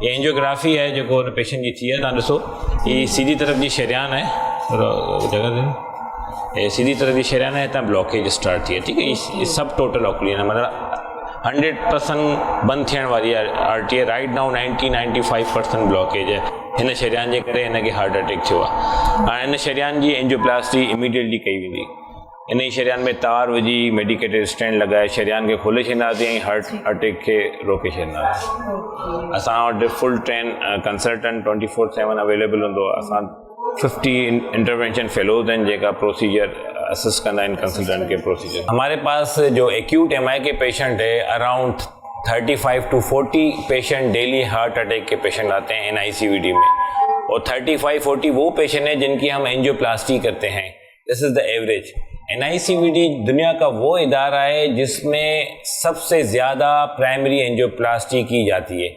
ये एंजियोग्राफी है जो को पेशेंट की थी है ॾिसो ये सीधी तरफ जी शरियान है जगह दे सीधी तरफ जी शरियान है हितां ब्लॉकेज स्टार्ट थी है ठीक है ये सब टोटल ऑक्लियन है मतलब 100% बंद थियण वारी आर्टरी है राइट नाउ 90-95% ब्लॉकेज है हिन शरियान जे करे हिनखे हार्ट अटैक थियो आहे हाणे हिन शरियान जी एंजियोप्लास्टी इमीडिएटली कई वेंदी इन ई शरियान में तार विझी मेडिकेटेड स्टेंट लॻाए शरियान खे खोले छॾींदासीं ऐं हार्ट अटैक खे रोके छॾींदासीं असां वटि फुल ट्रेन कंसल्टेंट 24/7 अवेलेबल हूंदो आहे असां 50 इंटरवेंशन फेलोज हैं जेका प्रोसीजर असिस्ट करना इन कंसल्टेंट के प्रोसीजर। हमारे पास जो एक्यूट एमआई के पेशेंट है around 35 to 40 patient daily heart attack के पेशेंट आते हैं एनआईसीवीडी में और 35-40 वो पेशेंट हैं जिनकी हम एंजियोप्लास्टी करते हैं। This is the average. NICVD दुनिया का वो इदारा है जिसमें सबसे ज़्यादा प्राइमरी एंजियोप्लास्टी की जाती है।